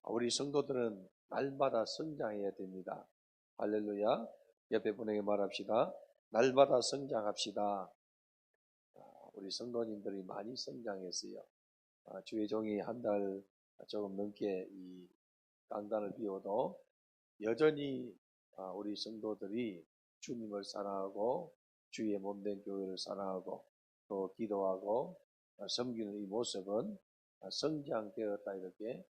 우리 성도들은 날마다 성장해야 됩니다. 할렐루야. 옆에 분에게 말합시다. 날마다 성장합시다. 우리 성도님들이 많이 성장했어요. 주의 종이 한 달 조금 넘게 이 강단을 비워도 여전히 우리 성도들이 주님을 사랑하고 주의 몸된 교회를 사랑하고 또 기도하고 섬기는 이 모습은 성장되었다 이렇게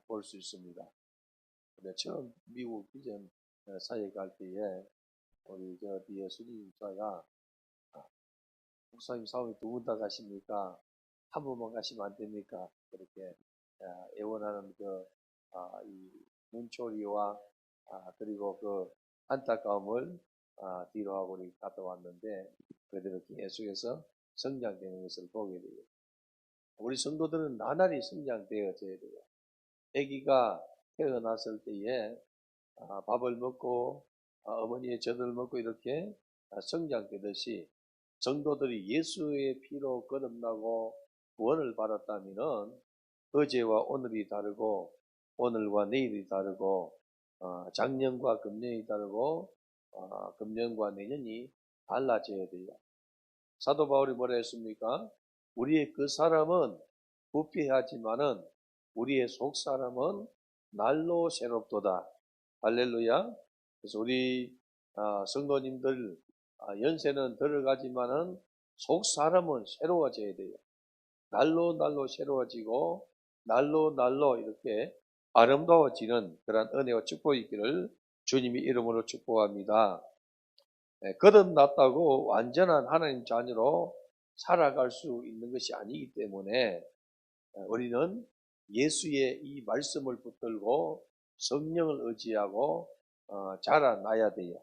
볼 수 있습니다. 근데 처음 미국 비전 사역에 갈 때에 우리 저 뒤에 수진자가 목사님 사원이 두 분 다 가십니까? 한 분만 가시면 안 됩니까? 그렇게 애원하는 이 눈초리와 그리고 그 안타까움을 뒤로 하고 우리 갔다 왔는데 그들은 계속해서 성장되는 것을 보게 돼요. 우리 성도들은 나날이 성장되어져야 돼요. 아기가 태어났을 때에 밥을 먹고 어머니의 젖을 먹고 이렇게 성장되듯이 성도들이 예수의 피로 거듭나고 구원을 받았다면은 어제와 오늘이 다르고 오늘과 내일이 다르고 작년과 금년이 다르고 금년과 내년이 달라져야 돼요. 사도 바울이 뭐라 했습니까? 우리의 그 사람은 부패하지만은 우리의 속 사람은 날로 새롭도다. 할렐루야. 그래서 우리 성도님들 연세는 들어가지만은 속 사람은 새로워져야 돼요. 날로 새로워지고 날로 이렇게 아름다워지는 그런 은혜와 축복이 있기를 주님의 이름으로 축복합니다. 거듭났다고 완전한 하나님 자녀로 살아갈 수 있는 것이 아니기 때문에 우리는 예수의 이 말씀을 붙들고 성령을 의지하고 자라나야 돼요.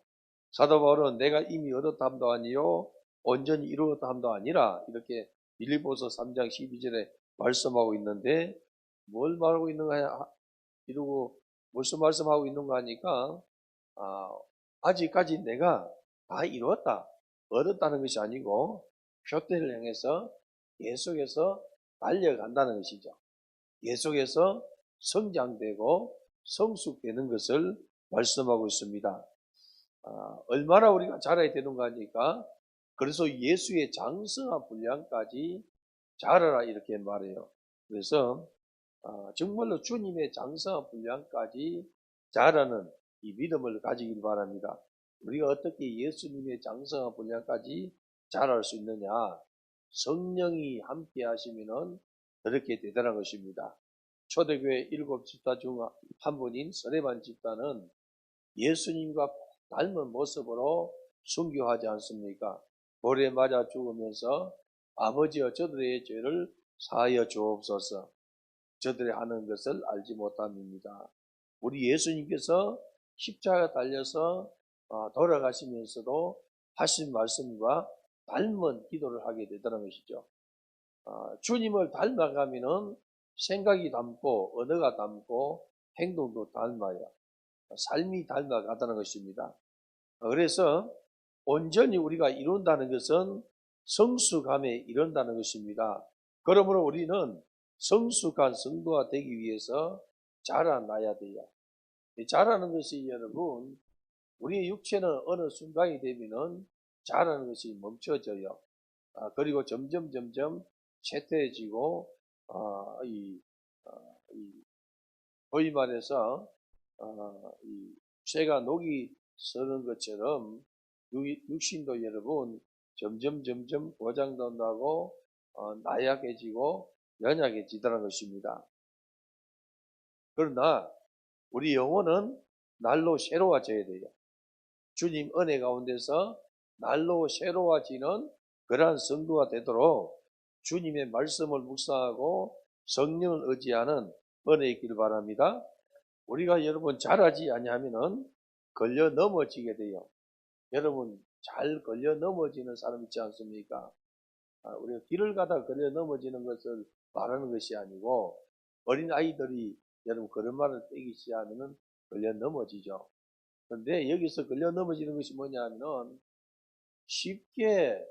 사도 바울은 내가 이미 얻었다함도 아니요 온전히 이루었다함도 아니라 이렇게 빌립보서 3장 12절에 말씀하고 있는데 뭘 말하고 있는가 이러고 무슨 말씀하고 있는가 하니까 아직까지 내가 다 이루었다 얻었다는 것이 아니고 표대를 향해서 계속해서 달려간다는 것이죠. 계속해서 성장되고 성숙되는 것을 말씀하고 있습니다. 얼마나 우리가 자라야 되는가 하니까 그래서 예수의 장성한 분량까지 자라라 이렇게 말해요. 그래서 정말로 주님의 장성한 분량까지 자라는 이 믿음을 가지길 바랍니다. 우리가 어떻게 예수님의 장성한 분량까지 자랄 수 있느냐? 성령이 함께 하시면은 그렇게 대단한 것입니다. 초대교회 7집단 중 한 분인 서레반 집단은 예수님과 닮은 모습으로 순교하지 않습니까? 돌에 맞아 죽으면서 아버지여 저들의 죄를 사하여 주옵소서. 저들이 하는 것을 알지 못함입니다. 우리 예수님께서 십자가 달려서 돌아가시면서도 하신 말씀과 닮은 기도를 하게 되더라는 것이죠. 주님을 닮아가면은 생각이 닮고 언어가 닮고 행동도 닮아요. 삶이 닮아가다는 것입니다. 그래서 온전히 우리가 이룬다는 것은 성숙함에 이른다는 것입니다. 그러므로 우리는 성숙한 성도가 되기 위해서 자라나야 돼요. 자라는 것이 여러분 우리의 육체는 어느 순간이 되면은 자라는 것이 멈춰져요. 그리고 점점 쇠퇴해지고 소위 말해서 이 쇠가 녹이 서는 것처럼 육신도 여러분 점점 고장난다고 나약해지고 연약해지더라는 것입니다. 그러나 우리 영혼은 날로 새로워져야 돼요. 주님 은혜 가운데서 날로 새로워지는 그러한 성도가 되도록 주님의 말씀을 묵상하고 성령을 의지하는 은혜 있기를 바랍니다. 우리가 여러분 잘하지 아니하면은 걸려 넘어지게 돼요. 여러분 잘 걸려 넘어지는 사람 있지 않습니까? 우리가 길을 가다 걸려 넘어지는 것을 말하는 것이 아니고 어린 아이들이 여러분 걸음마를 떼기 시작하면은 걸려 넘어지죠. 그런데 여기서 걸려 넘어지는 것이 뭐냐면은 쉽게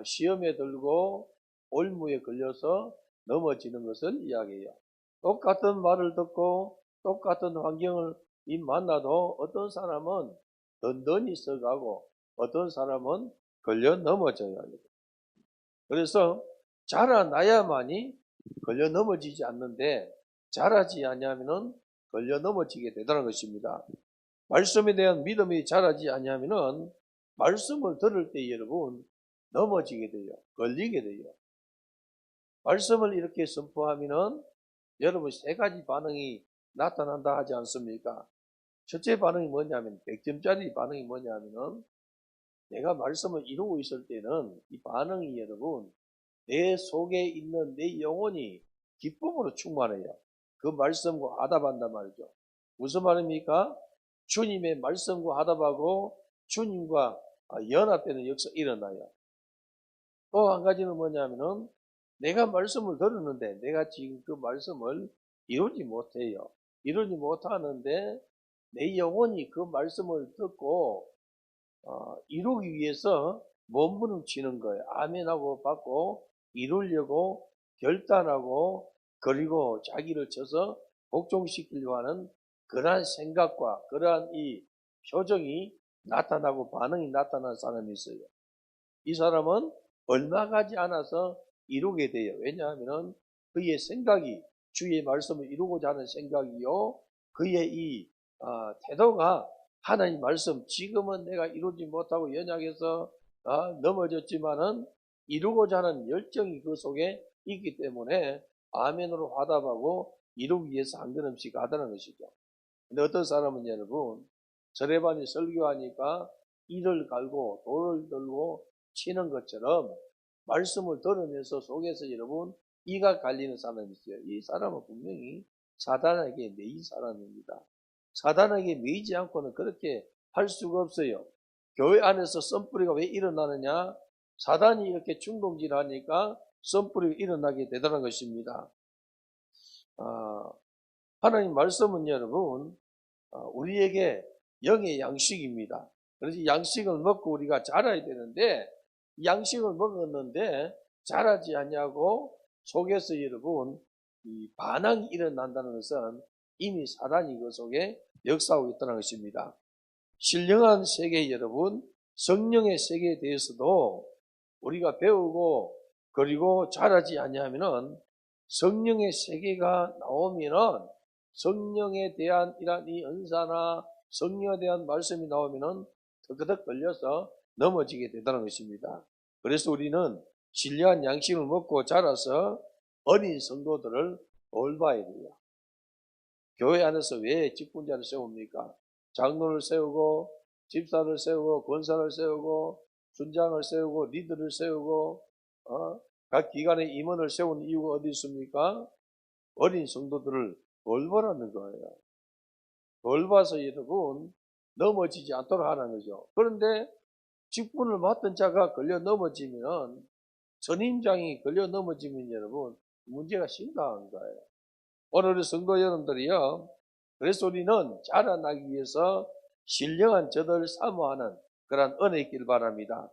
시험에 들고 올무에 걸려서 넘어지는 것을 이야기해요. 똑같은 말을 듣고 똑같은 환경을 만나도 어떤 사람은 든든히 써가고 어떤 사람은 걸려 넘어져요. 그래서 자라나야만이 걸려 넘어지지 않는데 자라지 아니하면은 걸려 넘어지게 되더라는 것입니다. 말씀에 대한 믿음이 자라지 아니하면은 말씀을 들을 때 여러분 넘어지게 돼요. 걸리게 돼요. 말씀을 이렇게 선포하면은 여러분 세 가지 반응이 나타난다 하지 않습니까? 첫째 반응이 뭐냐면 100점짜리 반응이 뭐냐면은 내가 말씀을 이루고 있을 때는 이 반응이 여러분 내 속에 있는 내 영혼이 기쁨으로 충만해요. 그 말씀과 화답한단 말이죠. 무슨 말입니까? 주님의 말씀과 화답하고 주님과 연합되는 역사가 일어나요. 또 한 가지는 뭐냐면은 내가 말씀을 들었는데 내가 지금 그 말씀을 이루지 못해요. 이루지 못하는데 내 영혼이 그 말씀을 듣고 이루기 위해서 몸부림치는 거예요. 아멘하고 받고 이루려고 결단하고 그리고 자기를 쳐서 복종시키려고 하는 그러한 생각과 그러한 이 표정이 나타나고 반응이 나타난 사람이 있어요. 이 사람은 얼마 가지 않아서 이루게 돼요. 왜냐하면 그의 생각이 주의 말씀을 이루고자 하는 생각이요. 그의 이 태도가 하나님 말씀 지금은 내가 이루지 못하고 연약해서 넘어졌지만은 이루고자 하는 열정이 그 속에 있기 때문에 아멘으로 화답하고 이루기 위해서 한 걸음씩 가다는 것이죠. 근데 어떤 사람은 여러분 절에반이 설교하니까 이를 갈고 돌을 들고 치는 것처럼 말씀을 들으면서 속에서 여러분 이가 갈리는 사람이 있어요. 이 사람은 분명히 사단에게 매인 사람입니다. 사단에게 매이지 않고는 그렇게 할 수가 없어요. 교회 안에서 썬뿌리가 왜 일어나느냐? 사단이 이렇게 충동질하니까 썬뿌리가 일어나게 되더라는 것입니다. 하나님 말씀은 여러분 우리에게 영의 양식입니다. 그래서 양식을 먹고 우리가 자라야 되는데 양식을 먹었는데 자라지 않냐고 속에서 여러분 이 반항이 일어난다는 것은 이미 사단이 그 속에 역사하고 있다는 것입니다. 신령한 세계 여러분 성령의 세계에 대해서도 우리가 배우고 그리고 자라지 않냐면은 성령의 세계가 나오면은 성령에 대한 이런 이 은사나 성령에 대한 말씀이 나오면은 덕덕 걸려서 넘어지게 되다는 것입니다. 그래서 우리는 신령한 양식을 먹고 자라서 어린 성도들을 돌봐야 돼요. 교회 안에서 왜 직분자를 세웁니까? 장로를 세우고 집사를 세우고 권사를 세우고 순장을 세우고 리더를 세우고 각 기관의 임원을 세우는 이유가 어디 있습니까? 어린 성도들을 돌보라는 거예요. 돌봐서 여러분 넘어지지 않도록 하는 거죠. 그런데 직분을 맡은 자가 걸려 넘어지면 선임장이 걸려 넘어지면 여러분 문제가 심각한 거예요. 오늘 성도 여러분들이요. 그래서 우리는 자라나기 위해서 신령한 젖을 사모하는 그런 은혜 있길 바랍니다.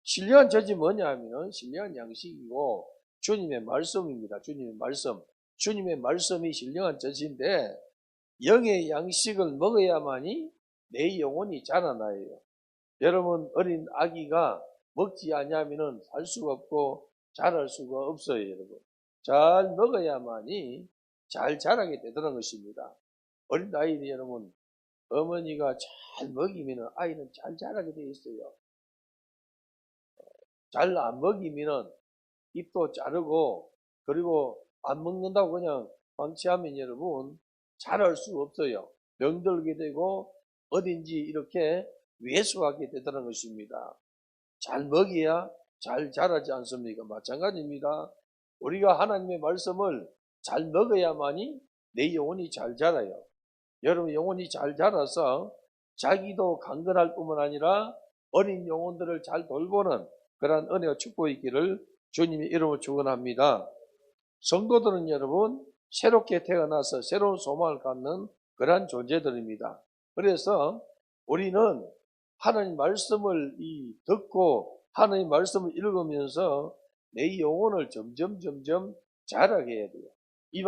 신령한 젖이 뭐냐면 신령한 양식이고 주님의 말씀입니다. 주님의 말씀. 주님의 말씀이 신령한 젖인데 영의 양식을 먹어야만이 내 영혼이 자라나요. 여러분 어린 아기가 먹지 않으면 살 수가 없고 자랄 수가 없어요. 여러분 잘 먹어야만이 잘 자라게 되더라는 것입니다. 어린 아이는 여러분 어머니가 잘 먹이면 아이는 잘 자라게 되어 있어요. 잘 안 먹이면 입도 자르고 그리고 안 먹는다고 그냥 방치하면 여러분 자랄 수 없어요. 병들게 되고 어딘지 이렇게 외수하게 되더라는 것입니다. 잘 먹여야 잘 자라지 않습니까? 마찬가지입니다. 우리가 하나님의 말씀을 잘 먹어야만이 내 영혼이 잘 자라요. 여러분 영혼이 잘 자라서 자기도 강건할 뿐만 아니라 어린 영혼들을 잘 돌보는 그러한 은혜와 축복이 있기를 주님의 이름으로 축원합니다. 성도들은 여러분 새롭게 태어나서 새로운 소망을 갖는 그러한 존재들입니다. 그래서 우리는 하나님 말씀을 듣고 하나님 말씀을 읽으면서 내 영혼을 점점 자라게 해야 돼요. 이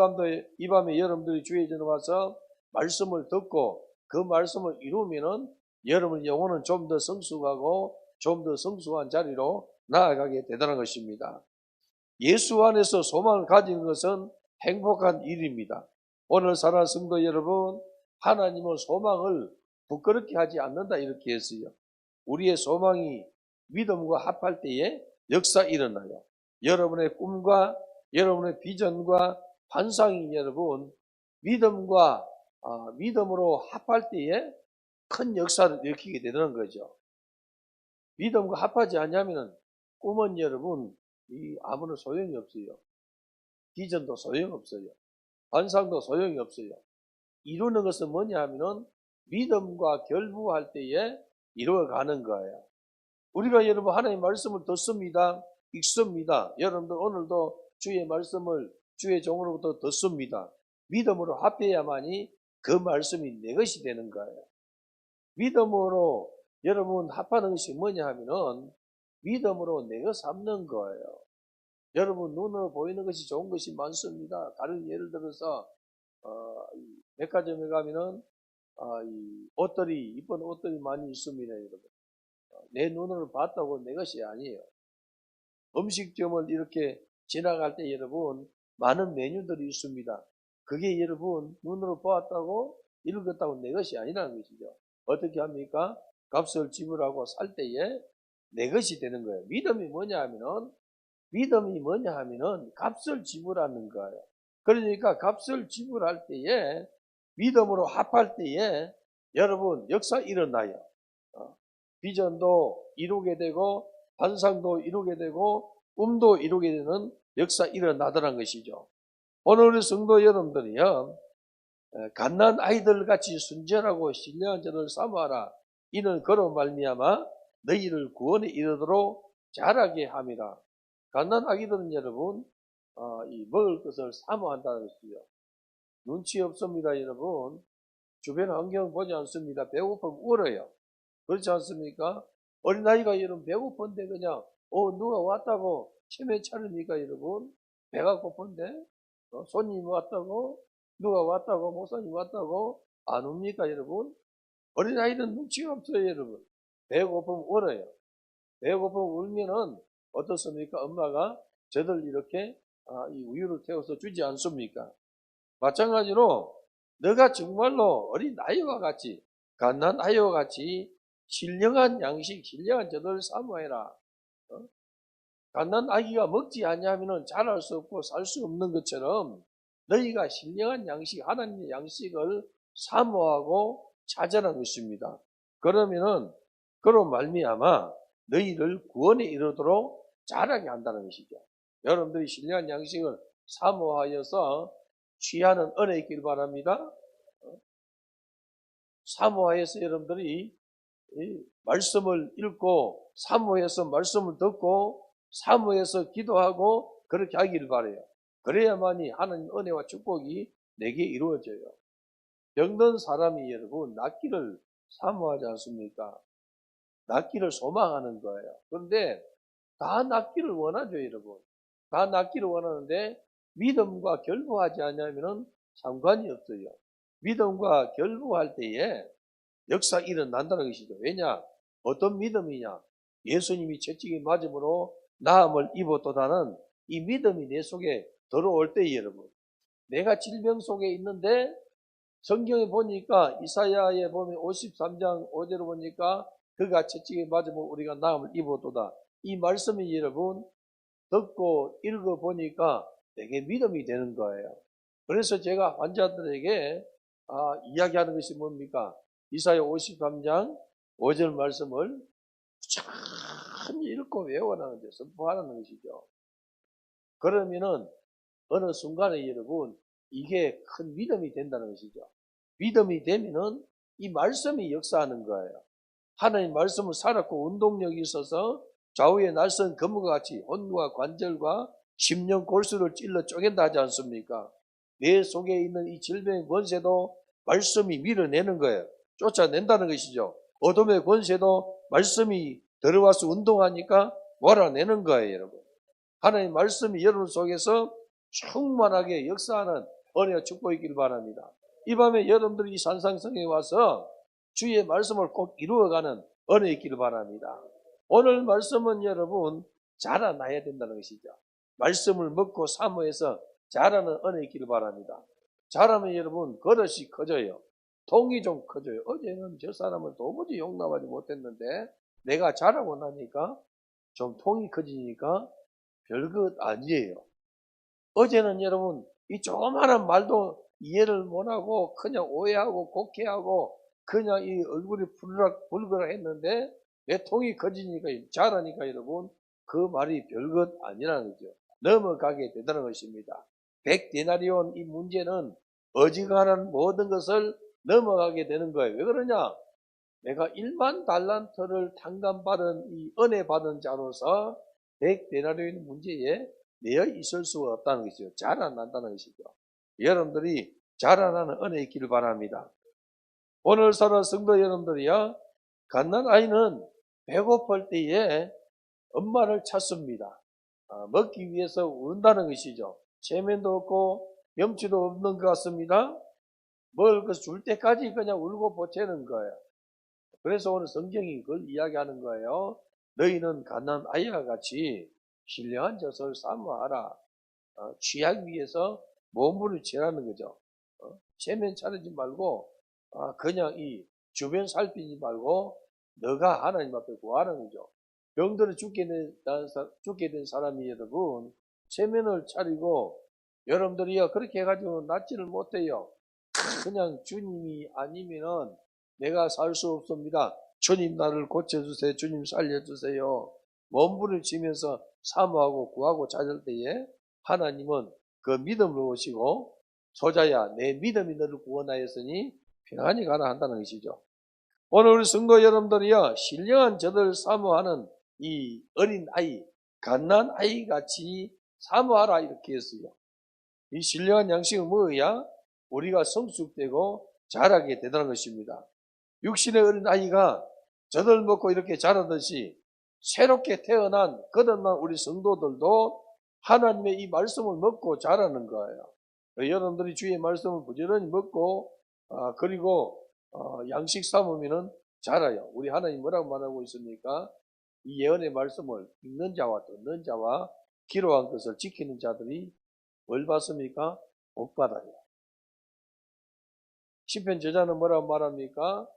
밤에 여러분들이 주의 전에 와서 말씀을 듣고 그 말씀을 이루면은 여러분 영혼은 좀 더 성숙하고 좀 더 성숙한 자리로 나아가게 되더라는 것입니다. 예수 안에서 소망을 가지는 것은 행복한 일입니다. 오늘 사랑하는 성도 여러분, 하나님은 소망을 부끄럽게 하지 않는다 이렇게 했어요. 우리의 소망이 믿음과 합할 때에 역사 일어나요. 여러분의 꿈과 여러분의 비전과 환상이 여러분 믿음으로 합할 때에 큰 역사를 일으키게 되는 거죠. 믿음과 합하지 않으면 꿈은 여러분 아무런 소용이 없어요. 비전도 소용없어요. 환상도 소용이 없어요. 이루는 것은 뭐냐 하면은 믿음과 결부할 때에 이루어가는 거예요. 우리가 여러분 하나님의 말씀을 듣습니다. 읽습니다. 여러분들 오늘도 주의 말씀을 주의 종으로부터 듣습니다. 믿음으로 합해야만이 그 말씀이 내 것이 되는 거예요. 믿음으로 여러분 합하는 것이 뭐냐 하면은 믿음으로 내 것 삼는 거예요. 여러분 눈으로 보이는 것이 좋은 것이 많습니다. 다른 예를 들어서 백화점에 가면은 이쁜 옷들이 많이 있습니다, 여러분. 내 눈으로 봤다고 내 것이 아니에요. 음식점을 이렇게 지나갈 때 여러분 많은 메뉴들이 있습니다. 그게 여러분 눈으로 보았다고 읽었다고 내 것이 아니라는 것이죠. 어떻게 합니까? 값을 지불하고 살 때에 내 것이 되는 거예요. 믿음이 뭐냐 하면은 값을 지불하는 거예요. 그러니까 값을 지불할 때에 믿음으로 합할 때에 여러분 역사 일어나요. 비전도 이루게 되고 환상도 이루게 되고 꿈도 이루게 되는 역사 일어나더란 것이죠. 오늘 우리 성도 여러분들이요, 갓난 아이들 같이 순전하고 신령한 자를 삼아라. 이는 그로 말미암아 너희를 구원에 이르도록 자라게 함이라. 갓난 아기들은 여러분 이 먹을 것을 사모한다는 것이죠. 눈치 없습니다, 여러분. 주변 환경 보지 않습니다. 배고프면 울어요. 그렇지 않습니까? 어린아이가 여러분 배고픈데 그냥 누가 왔다고 치매 차립니까, 여러분? 배가 고픈데 손님 왔다고 누가 왔다고 목사님 왔다고 안 옵니까, 여러분? 어린아이는 눈치가 없어요, 여러분. 배고프면 울어요. 배고프면 울면은 어떻습니까? 엄마가 저들 이렇게 이 우유를 태워서 주지 않습니까? 마찬가지로 너가 정말로 어린아이와 같이 갓난 아이와 같이 신령한 양식, 신령한 저들 사모해라. 갓난 아기가 먹지 않냐면은 자랄 수 없고 살 수 없는 것처럼 너희가 신령한 양식, 하나님의 양식을 사모하고 찾아라는 것입니다. 그러면은 그로 말미암아 너희를 구원에 이르도록 자라게 한다는 것이죠. 여러분들이 신령한 양식을 사모하여서 취하는 은혜 있길 바랍니다. 사모하여서 여러분들이 말씀을 읽고 사모해서 말씀을 듣고 사모해서 기도하고 그렇게 하기를 바라요. 그래야만이 하나님 은혜와 축복이 내게 이루어져요. 병든 사람이 여러분 낫기를 사모하지 않습니까? 낫기를 소망하는 거예요. 그런데 다 낫기를 원하죠, 여러분. 다 낫기를 원하는데 믿음과 결부하지 않으면 상관이 없어요. 믿음과 결부할 때에 역사 일어난다는 것이죠. 왜냐? 어떤 믿음이냐? 예수님이 채찍에 맞음으로 나음을 입었도다는 이 믿음이 내 속에 들어올 때 여러분, 내가 질병 속에 있는데 성경에 보니까 이사야에 보면 53장 5절을 보니까 그가 채찍에 맞으면 우리가 나음을 입었도다. 이 말씀이 여러분 듣고 읽어보니까 되게 믿음이 되는 거예요. 그래서 제가 환자들에게 이야기하는 것이 뭡니까? 이사야 53장 5절 말씀을 천천히 읽고 외워나는데 선포하는 것이죠. 그러면은 어느 순간에 여러분 이게 큰 믿음이 된다는 것이죠. 믿음이 되면은 이 말씀이 역사하는 거예요. 하나님 말씀을 살았고 운동력이 있어서 좌우의 날선 검과 같이 혼과 관절과 심령 골수를 찔러 쪼갠다 하지 않습니까? 내 속에 있는 이 질병의 권세도 말씀이 밀어내는 거예요. 쫓아낸다는 것이죠. 어둠의 권세도 말씀이 들어와서 운동하니까 몰아내는 거예요, 여러분. 하나님 말씀이 여러분 속에서 충만하게 역사하는 은혜와 축복이 있길 바랍니다. 이 밤에 여러분들이 이 산상성에 와서 주의 말씀을 꼭 이루어가는 은혜 있기를 바랍니다. 오늘 말씀은 여러분 자라나야 된다는 것이죠. 말씀을 먹고 사모해서 자라는 은혜 있기를 바랍니다. 자라면 여러분 그릇이 커져요. 통이 좀 커져요. 어제는 저 사람을 도무지 용납하지 못했는데 내가 자라고 나니까 좀 통이 커지니까 별것 아니에요. 어제는 여러분 이 조그마한 말도 이해를 못하고 그냥 오해하고 곡해하고 그냥 이 얼굴이 불그락 했는데 내 통이 커지니까 자라니까 여러분 그 말이 별것 아니라는 거죠. 넘어가게 되다는 것입니다. 100데나리온 이 문제는 어지간한 모든 것을 넘어가게 되는 거예요. 왜 그러냐? 내가 1만 달란트를 탕감받은 이 은혜 받은 자로서 100데나리온 문제에 내어 있을 수가 없다는 것이죠. 자라난다는 것이죠. 여러분들이 자라나는 은혜 있기를 바랍니다. 오늘 살아 성도 여러분들이요, 갓난 아이는 배고플 때에 엄마를 찾습니다. 먹기 위해서 운다는 것이죠. 체면도 없고 염치도 없는 것 같습니다. 뭘 줄 때까지 그냥 울고 보채는 거예요. 그래서 오늘 성경이 그걸 이야기하는 거예요. 너희는 갓난 아이와 같이 신령한 젖을 사모하라. 취하기 위해서 몸부를 치라는 거죠. 체면 차리지 말고 그냥 이 주변 살피지 말고 너가 하나님 앞에 구하는 거죠. 병들어 죽게 된 사람이 여러분 체면을 차리고 여러분들이요 그렇게 해가지고 낫지를 못해요. 그냥 주님이 아니면은 내가 살 수 없습니다. 주님 나를 고쳐주세요. 주님 살려주세요. 몸부림치면서 사모하고 구하고 찾을 때에 하나님은 그 믿음을 오시고 소자야 내 믿음이 너를 구원하였으니 평안히 가라 한다는 것이죠. 오늘 우리 성도 여러분들이요 신령한 저들 사모하는 이 어린 아이 갓난 아이 같이 사모하라 이렇게 했어요. 이 신령한 양식은 뭐야? 우리가 성숙되고 자라게 되다는 것입니다. 육신의 어린 아이가 젖을 먹고 이렇게 자라듯이 새롭게 태어난 거듭난 우리 성도들도 하나님의 이 말씀을 먹고 자라는 거예요. 여러분들이 주의 말씀을 부지런히 먹고 그리고 양식 삼으면 자라요. 우리 하나님 뭐라고 말하고 있습니까? 이 예언의 말씀을 읽는 자와 듣는 자와 기록한 것을 지키는 자들이 뭘 받습니까? 복 받아요. 시편 저자는 뭐라고 말합니까?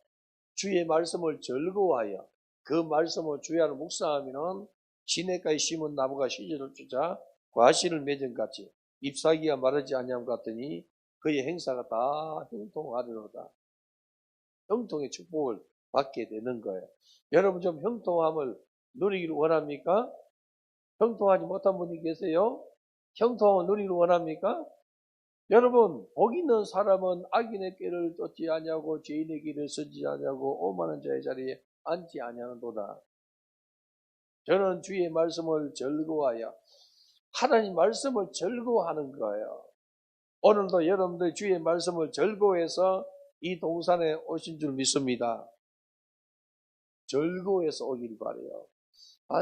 주의 말씀을 즐거워하여 그 말씀을 주의 안에 묵상하면 시냇가에 심은 나무가 시절을 주자 과실을 맺은 같이 잎사귀가 마르지 아니함 같더니 그의 행사가 다 형통하리로다. 형통의 축복을 받게 되는 거예요. 여러분 좀 형통함을 누리기를 원합니까? 형통하지 못한 분이 계세요? 형통함을 누리기를 원합니까? 여러분 복 있는 사람은 악인의 꾀를 쫓지 아니하고 죄인의 길을 서지 아니하고 오만한 자의 자리에 앉지 아니하는도다. 저는 주의 말씀을 즐거워하여 하나님 말씀을 즐거워하는 거예요. 오늘도 여러분들 주의 말씀을 즐거워해서 이 동산에 오신 줄 믿습니다. 즐거워해서 오길 바래요.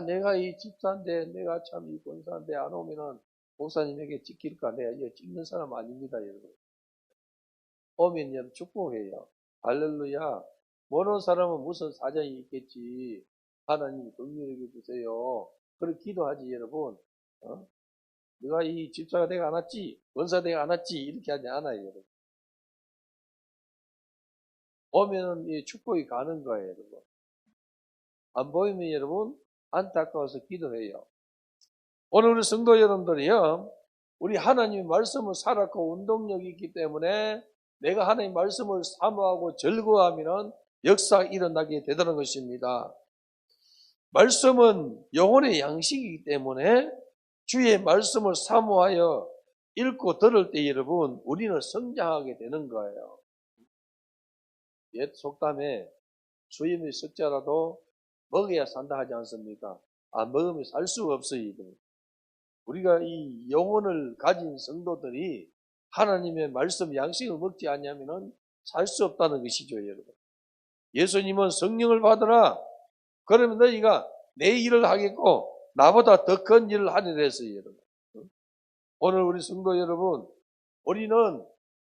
내가 이 집사인데 내가 참 이 권사인데 안 오면은 목사님에게 찍힐까? 내가 이거 찍는 사람 아닙니다, 여러분. 오면 여러분 축복해요. 할렐루야. 모르는 사람은 무슨 사정이 있겠지. 하나님 긍휼히 주세요. 그렇게 기도하지, 여러분. 네가 이 집사가 내가 안 왔지? 권사 내가 안 왔지? 이렇게 하지 않아요, 여러분. 오면은 이 축복이 가는 거예요, 여러분. 안 보이면 여러분 안타까워서 기도해요. 오늘 우리 성도 여러분들이요, 우리 하나님의 말씀을 살았고 운동력이 있기 때문에 내가 하나님의 말씀을 사모하고 즐거워하면 역사가 일어나게 되는 것입니다. 말씀은 영혼의 양식이기 때문에 주의 말씀을 사모하여 읽고 들을 때 여러분 우리는 성장하게 되는 거예요. 옛 속담에 주님의 석자라도 먹어야 산다 하지 않습니까? 안 먹으면 살 수가 없어요. 우리가 이 영혼을 가진 성도들이 하나님의 말씀 양식을 먹지 않으면 살 수 없다는 것이죠, 여러분. 예수님은 성령을 받으라. 그러면 너희가 내 일을 하겠고 나보다 더 큰 일을 하리라 했어요, 여러분. 오늘 우리 성도 여러분, 우리는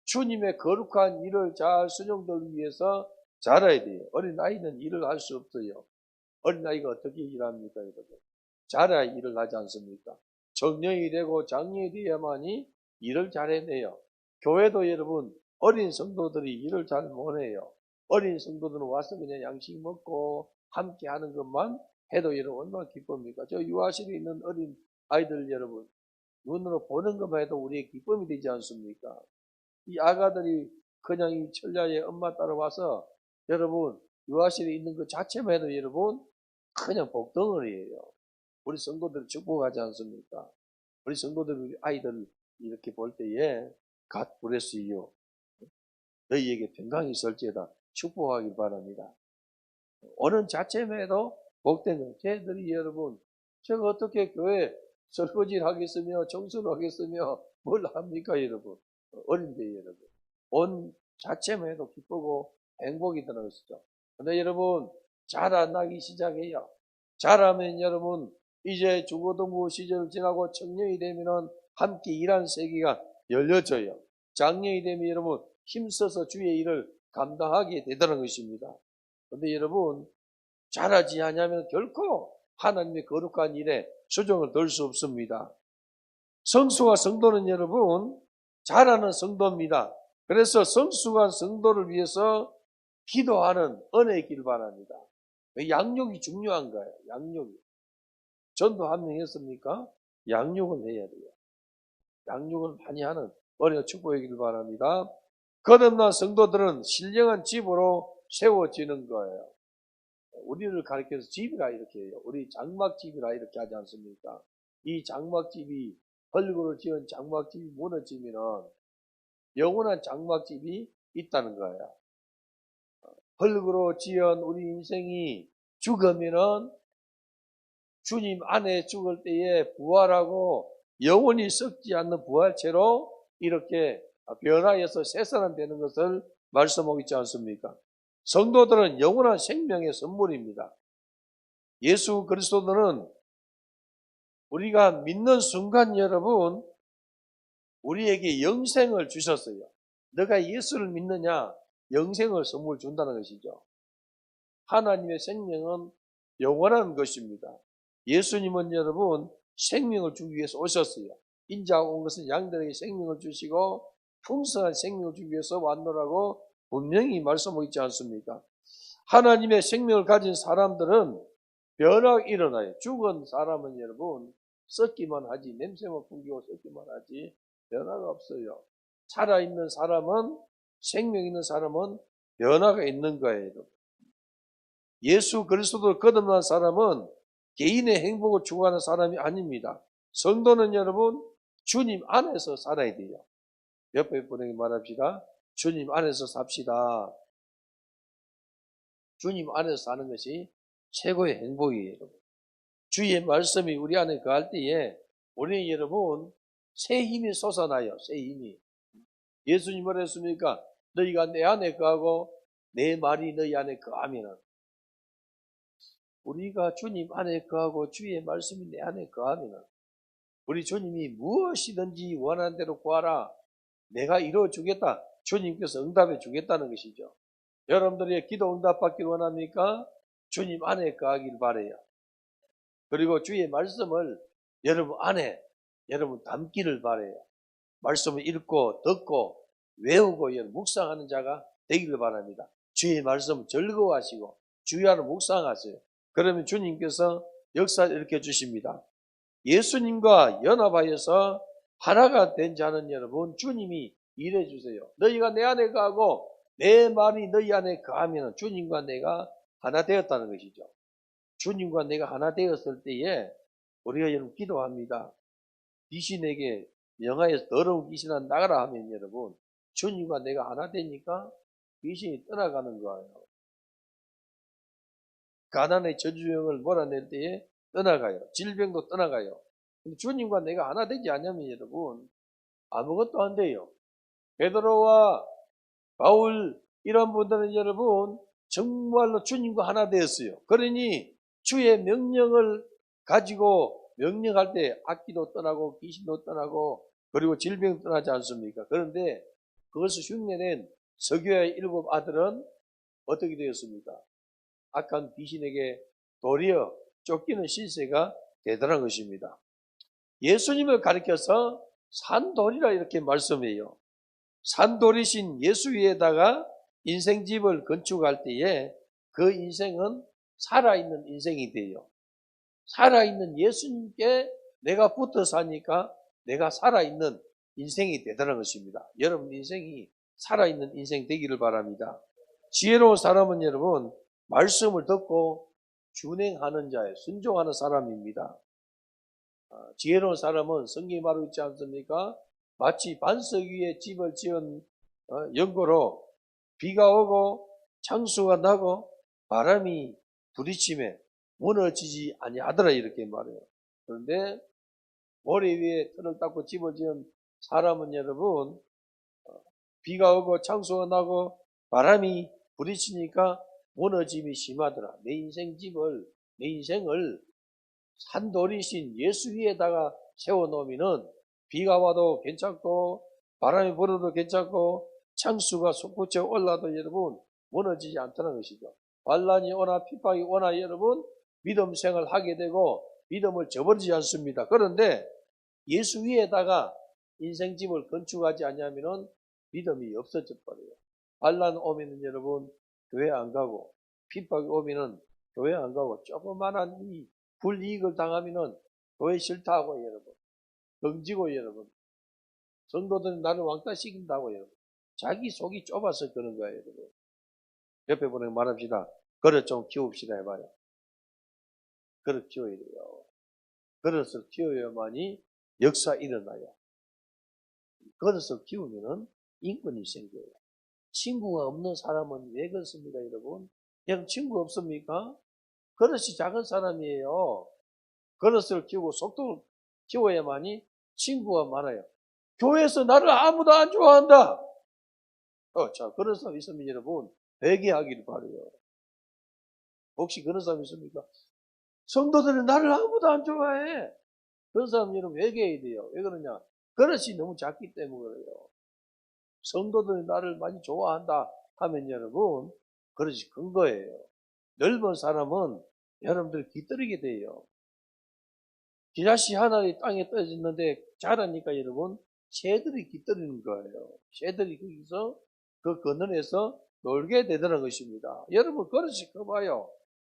주님의 거룩한 일을 잘 순종되기 위해서 자라야 돼요. 어린아이는 일을 할 수 없어요. 어린아이가 어떻게 일합니까, 여러분? 자라야 일을 하지 않습니까? 청년이 되고 장년이 되어야만이 일을 잘해내요. 교회도 여러분, 어린 성도들이 일을 잘 못해요. 어린 성도들은 와서 그냥 양식 먹고 함께 하는 것만 해도 여러분 얼마나 기쁩니까? 저 유아실에 있는 어린 아이들 여러분, 눈으로 보는 것만 해도 우리의 기쁨이 되지 않습니까? 이 아가들이 그냥 이 철야에 엄마 따라와서 여러분 유아실에 있는 것 자체만 해도 여러분 그냥 복덩어리예요. 우리 성도들 축복하지 않습니까? 우리 성도들 우리 아이들 이렇게 볼 때에 God bless you. 너희에게 평강이 있을지어다 축복하길 바랍니다. 오는 자체만 해도 복된 거예요. 쟤들이 여러분 제가 어떻게 교회 설거지를 하겠으며 청소를 하겠으며 뭘 합니까 여러분? 어린데 여러분 온 자체만 해도 기쁘고 행복이 드는 것이죠. 근데 여러분 자라나기 시작해요. 자라면 여러분 이제 중고등부 시절을 지나고 청년이 되면은 함께 일하는 세계가 열려져요. 장년이 되면 여러분 힘써서 주의 일을 감당하게 되더라는 것입니다. 그런데 여러분 자라지 않으면 결코 하나님의 거룩한 일에 수종을 덜 수 없습니다. 성수와 성도는 여러분 자라는 성도입니다. 그래서 성수와 성도를 위해서 기도하는 은혜의 길 바랍니다. 양육이 중요한 거예요. 양육이. 전도 한 명 했습니까? 양육을 해야 돼요. 양육을 많이 하는 은혜의 축복의 길 바랍니다. 거듭난 성도들은 신령한 집으로 세워지는 거예요. 우리를 가리켜서 집이라 이렇게 해요. 우리 장막집이라 이렇게 하지 않습니까? 이 장막집이 흙으로 지은 장막집이 무너지면은 영원한 장막집이 있다는 거예요. 흙으로 지은 우리 인생이 죽으면은 주님 안에 죽을 때에 부활하고 영원히 썩지 않는 부활체로 이렇게 변화해서 새 사람 되는 것을 말씀하고 있지 않습니까? 성도들은 영원한 생명의 선물입니다. 예수 그리스도는 우리가 믿는 순간 여러분 우리에게 영생을 주셨어요. 너가 예수를 믿느냐? 영생을 선물 준다는 것이죠. 하나님의 생명은 영원한 것입니다. 예수님은 여러분 생명을 주기 위해서 오셨어요. 인자가 온 것은 양들에게 생명을 주시고 풍성한 생명을 주기 위해서 왔노라고 분명히 말씀하고 있지 않습니까? 하나님의 생명을 가진 사람들은 변화가 일어나요. 죽은 사람은 여러분 썩기만 하지 냄새만 풍기고 썩기만 하지 변화가 없어요. 살아있는 사람은 생명 있는 사람은 변화가 있는 거예요. 예수 그리스도를 거듭난 사람은 개인의 행복을 추구하는 사람이 아닙니다. 성도는 여러분 주님 안에서 살아야 돼요. 옆에 분에게 말합시다. 주님 안에서 삽시다. 주님 안에서 사는 것이 최고의 행복이에요. 여러분. 주의 말씀이 우리 안에 거할 때에 우리 여러분 새 힘이 솟아나요. 새 힘이. 예수님 뭐라 했습니까? 너희가 내 안에 거하고 내 말이 너희 안에 거하면 우리가 주님 안에 거하고 주의 말씀이 내 안에 거하면 우리 주님이 무엇이든지 원하는 대로 구하라. 내가 이루어 주겠다. 주님께서 응답해 주겠다는 것이죠. 여러분들의 기도 응답 받기를 원합니까? 주님 안에 거하길 바라요. 그리고 주의 말씀을 여러분 안에 여러분 담기를 바라요. 말씀을 읽고 듣고 외우고 묵상하는 자가 되기를 바랍니다. 주의 말씀 즐거워하시고 주의하러 묵상하세요. 그러면 주님께서 역사를 일으켜 주십니다. 예수님과 연합하여서 하나가 된 자는 여러분 주님이 일해 주세요. 너희가 내 안에 거하고 내 말이 너희 안에 거하면 주님과 내가 하나 되었다는 것이죠. 주님과 내가 하나 되었을 때에 우리가 여러분 기도합니다. 귀신에게 명하여서 더러운 귀신아 나가라 하면 여러분 주님과 내가 하나 되니까 귀신이 떠나가는 거예요. 가난의 저주형을 몰아낼 때에 떠나가요. 질병도 떠나가요. 근데 주님과 내가 하나 되지 않으면 여러분 아무것도 안 돼요. 베드로와 바울 이런 분들은 여러분 정말로 주님과 하나 되었어요. 그러니 주의 명령을 가지고 명령할 때 악기도 떠나고 귀신도 떠나고 그리고 질병도 떠나지 않습니까? 그런데 그것을 흉내낸 서교의 7 아들은 어떻게 되었습니까? 악한 귀신에게 도리어 쫓기는 신세가 되더란 것입니다. 예수님을 가리켜서 산돌이라 이렇게 말씀해요. 산돌이신 예수 위에다가 인생집을 건축할 때에 그 인생은 살아있는 인생이 돼요. 살아있는 예수님께 내가 붙어 사니까 내가 살아있는 인생이 되더라는 것입니다. 여러분 인생이 살아있는 인생 되기를 바랍니다. 지혜로운 사람은 여러분 말씀을 듣고 준행하는 자에 순종하는 사람입니다. 지혜로운 사람은 성경이 말하고 있지 않습니까? 마치 반석 위에 집을 지은 연고로 비가 오고 창수가 나고 바람이 부딪힘에 무너지지 아니하더라 이렇게 말해요. 그런데 모래 위에 털을 닦고 집을 지은 사람은 여러분 비가 오고 창수가 나고 바람이 부딪히니까 무너짐이 심하더라. 내 인생을 산돌이신 예수 위에다가 세워놓으면은 비가 와도 괜찮고 바람이 불어도 괜찮고 창수가 솟구쳐 올라도 여러분 무너지지 않다는 것이죠. 환난이 오나 핍박이 오나 여러분 믿음 생활을 하게 되고 믿음을 저버리지 않습니다. 그런데 예수 위에다가 인생집을 건축하지 않냐면은 믿음이 없어져 버려요. 환난 오면은 여러분 교회 안 가고 핍박이 오면은 교회 안 가고 조그만한 이 불이익을 당하면은 교회 싫다고 여러분 덩지고 여러분 성도들은 나를 왕따시킨다고 여러분 자기 속이 좁아서 그런 거예요. 여러분. 옆에 보내고 말합시다. 그릇 좀 키웁시다 해봐요. 그릇 키워야 돼요. 그릇을 키워야만이 역사 일어나요. 그릇을 키우면은 인권이 생겨요. 친구가 없는 사람은 왜 그렇습니까, 여러분? 여러분 친구 없습니까? 그릇이 작은 사람이에요. 그릇을 키우고 속도를 키워야만이 친구가 많아요. 교회에서 나를 아무도 안 좋아한다. 자, 그런 사람 있으면 여러분 회개하기를 바라요. 혹시 그런 사람 있습니까? 성도들은 나를 아무도 안 좋아해. 그런 사람 여러분 회개해야 돼요. 왜 그러냐? 그릇이 너무 작기 때문에 그래요. 성도들이 나를 많이 좋아한다 하면 여러분 그릇이 큰 거예요. 넓은 사람은 여러분들 깃들이게 돼요. 기자씨 하나의 땅에 떨어졌는데 자라니까 여러분 새들이 깃들이는 거예요. 새들이 거기서 그 건너에서 놀게 되더라는 것입니다. 여러분 그릇이 커봐요.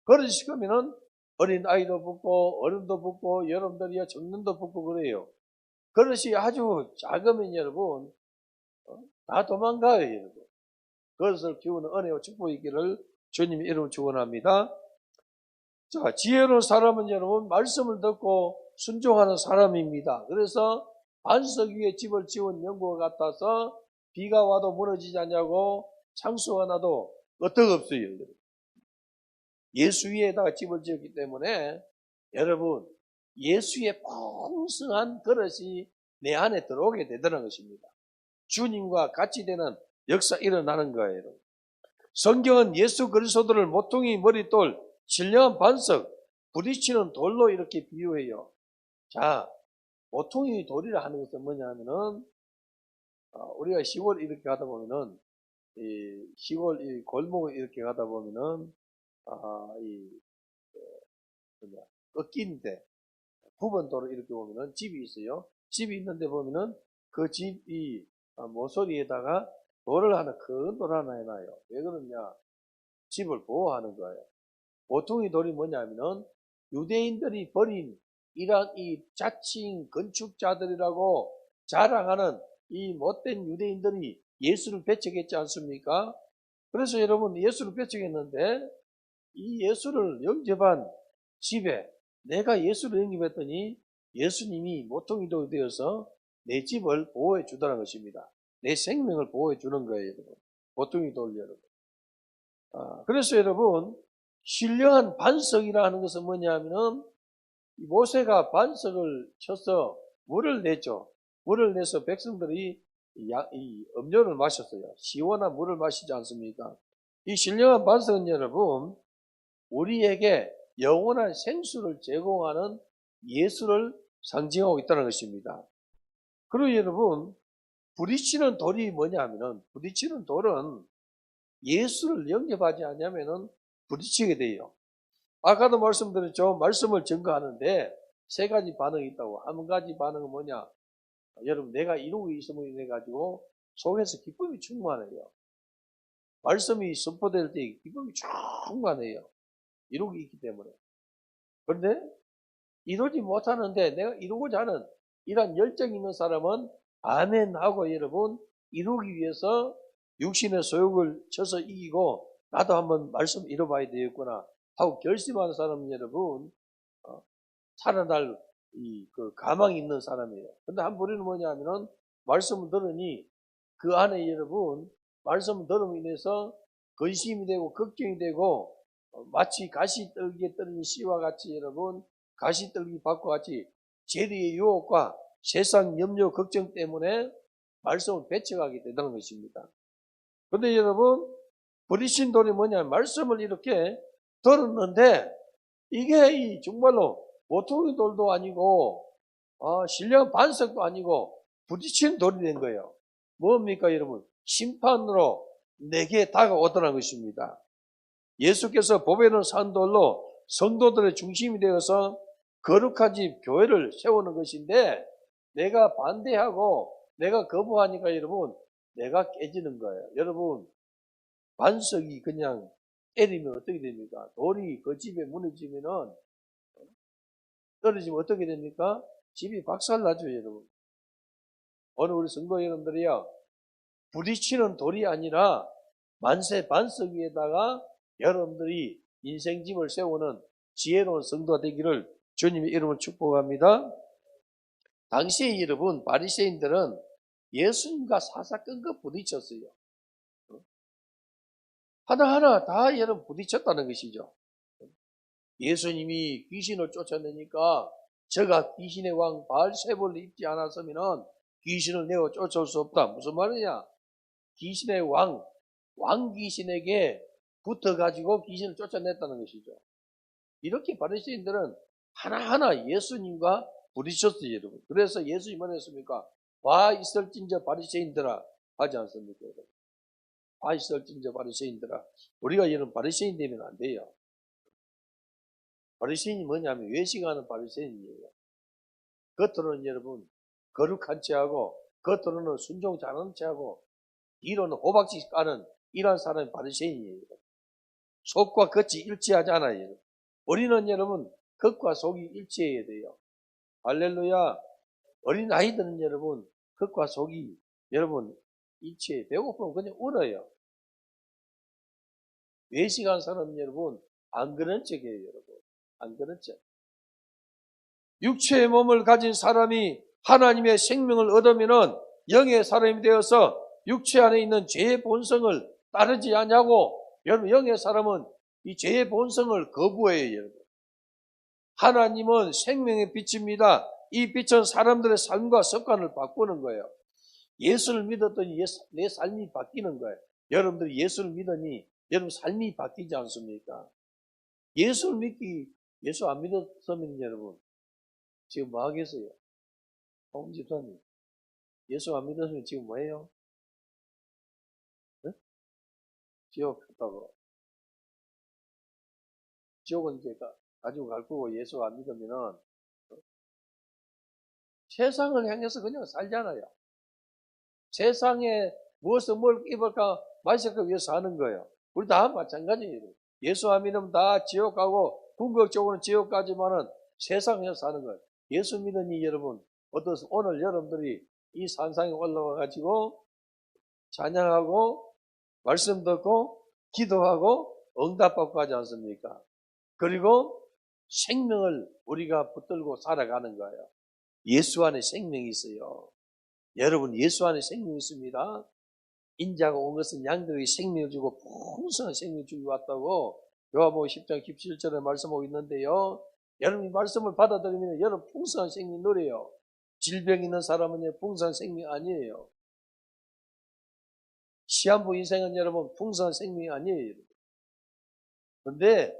그릇이 크면은 어린 아이도 붙고 어른도 붙고 여러분들이야 청년도 붙고 그래요. 그릇이 아주 작으면 여러분 다 도망가요 여러분. 그릇을 키우는 은혜와 축복이 있기를 주님 이름으로 축원합니다. 자, 지혜로운 사람은 여러분 말씀을 듣고 순종하는 사람입니다. 그래서 반석 위에 집을 지은 연고와 같아서 비가 와도 무너지지 않냐고 창수가 나도 끄떡없어요. 예수 위에다가 집을 지었기 때문에 여러분 예수의 풍성한 그릇이 내 안에 들어오게 되더라는 것입니다. 주님과 같이 되는 역사 일어나는 거예요. 성경은 예수 그리스도를 모퉁이 머릿돌 신령한 반석 부딪히는 돌로 이렇게 비유해요. 자, 모퉁이 돌이라 하는 것은 뭐냐면은 우리가 시골 이렇게 가다 보면은 이 시골 이 골목을 이렇게 가다 보면은 꺾인 데 부분도로 이렇게 보면은 집이 있어요. 집이 있는데 보면은 그 집이 모서리에다가 돌을 하나 큰 돌 하나 해놔요. 왜 그러냐? 집을 보호하는 거예요. 모퉁이 돌이 뭐냐면은 유대인들이 버린 이런 이 자칭 건축자들이라고 자랑하는 이 못된 유대인들이 예수를 배척했지 않습니까? 그래서 여러분 예수를 배척했는데 이 예수를 영접한 집에 내가 예수를 영접했더니 예수님이 모퉁이돌이 되어서 내 집을 보호해 주더라는 것입니다. 내 생명을 보호해 주는 거예요, 여러분. 모퉁이돌 여러분. 그래서 여러분 신령한 반석이라는 것은 뭐냐면은 모세가 반석을 쳐서 물을 냈죠. 물을 내서 백성들이 이 음료를 마셨어요. 시원한 물을 마시지 않습니까? 이 신령한 반석은 여러분 우리에게 영원한 생수를 제공하는 예수를 상징하고 있다는 것입니다. 그리고 여러분 부딪히는 돌이 뭐냐 하면은, 부딪히는 돌은 예수를 영접하지 않으면은 부딪히게 돼요. 아까도 말씀드렸죠. 말씀을 증거하는데 세 가지 반응이 있다고. 한 가지 반응은 뭐냐? 여러분, 내가 이루고 있음으로 인해 가지고 속에서 기쁨이 충만해요. 말씀이 선포될 때 기쁨이 충만해요. 이루고 있기 때문에. 그런데 이루지 못하는데 내가 이루고자 하는 이런 열정 있는 사람은 아멘 하고 여러분, 이루기 위해서 육신의 소욕을 쳐서 이기고 나도 한번 말씀 이뤄봐야 되겠구나 하고 결심하는 사람은 여러분, 살아날 그 가망이 있는 사람이에요. 근데 한 무리는 뭐냐 하면은 말씀을 들으니 그 안에 여러분, 말씀을 들음으로 인해서 근심이 되고 걱정이 되고 마치 가시떨기에 떨어진 씨와 같이 여러분, 가시떨기 밭과 같이 재리의 유혹과 세상 염려 걱정 때문에 말씀을 배척하게 된다는 것입니다. 그런데 여러분, 부딪힌 돌이 뭐냐면 말씀을 이렇게 들었는데 이게 정말로 보통의 돌도 아니고 신령한 반석도 아니고 부딪힌 돌이 된 거예요. 뭡니까 여러분? 심판으로 내게 다가오더라는 것입니다. 예수께서 보배는 산 돌로 성도들의 중심이 되어서 거룩한 집 교회를 세우는 것인데 내가 반대하고 내가 거부하니까 여러분, 내가 깨지는 거예요. 여러분, 반석이 그냥 때리면 어떻게 됩니까? 돌이 그 집에 무너지면은 떨어지면 어떻게 됩니까? 집이 박살나죠, 여러분. 오늘 우리 성도 여러분들이요, 부딪히는 돌이 아니라 만세 반석 위에다가 여러분들이 인생집을 세우는 지혜로운 성도가 되기를 주님의 이름으로 축복합니다. 당시에 여러분, 바리새인들은 예수님과 사사건건 부딪혔어요. 하나하나 다 여러분 부딪혔다는 것이죠. 예수님이 귀신을 쫓아내니까 저가 귀신의 왕 바알세불을 입지 않았으면 귀신을 내어 쫓아올 수 없다. 무슨 말이냐? 귀신의 왕 귀신에게 붙어가지고 귀신을 쫓아냈다는 것이죠. 이렇게 바리새인들은 하나하나 예수님과 부딪혔어요, 여러분. 그래서 예수님이 뭐라 했습니까? 와 있을진저 바리새인들아 하지 않습니까, 여러분? 와 있을진저 바리새인들아. 우리가 이런 바리새인 되면 안 돼요. 바리새인이 뭐냐면 외식하는 바리새인이에요. 겉으로는 여러분 거룩한 체하고 겉으로는 순종 잘하는 체하고 뒤로는 호박짓 까는 이런 사람이 바리새인이에요. 속과 겉이 일치하지 않아요. 우리는 여러분 겉과 속이 일치해야 돼요. 할렐루야. 어린 아이들은 여러분 겉과 속이 여러분 일치해. 배고프면 그냥 울어요. 외식한 사람은 여러분 안 그런 척이에요, 여러분. 안 그런 척. 육체의 몸을 가진 사람이 하나님의 생명을 얻으면은 영의 사람이 되어서 육체 안에 있는 죄의 본성을 따르지 않냐고. 여러분, 영의 사람은 이 죄의 본성을 거부해요, 여러분. 하나님은 생명의 빛입니다. 이 빛은 사람들의 삶과 습관을 바꾸는 거예요. 예수를 믿었더니 내 삶이 바뀌는 거예요. 여러분들이 예수를 믿으니 여러분 삶이 바뀌지 않습니까? 예수 안 믿었으면 여러분 지금 뭐 하겠어요? 홍 집사님, 예수 안 믿었으면 지금 뭐 해요? 네? 지옥 갔다고. 지옥은 이제 가지고 갈 거고 예수 안 믿으면은 세상을 향해서 그냥 살잖아요. 세상에 무엇을 뭘 입을까 마실까 위해서 하는 거예요. 우리 다 마찬가지예요. 예수 안 믿으면 다 지옥 가고 궁극적으로는 지옥 가지만은 세상에서 사는 거예요. 예수 믿으니 여러분 어떠세요? 오늘 여러분들이 이 산상에 올라와 가지고 찬양하고 말씀 듣고 기도하고 응답받고 하지 않습니까? 그리고 생명을 우리가 붙들고 살아가는 거예요. 예수 안에 생명이 있어요. 여러분 예수 안에 생명이 있습니다. 인자가 온 것은 양들에게 생명을 주고 풍성한 생명을 주기 왔다고 요한복음 10장 17절에 말씀하고 있는데요. 여러분이 말씀을 받아들이면 여러분 풍성한 생명 누려요. 질병 있는 사람은 풍성한 생명 아니에요. 시한부 인생은 여러분 풍성한 생명이 아니에요. 그런데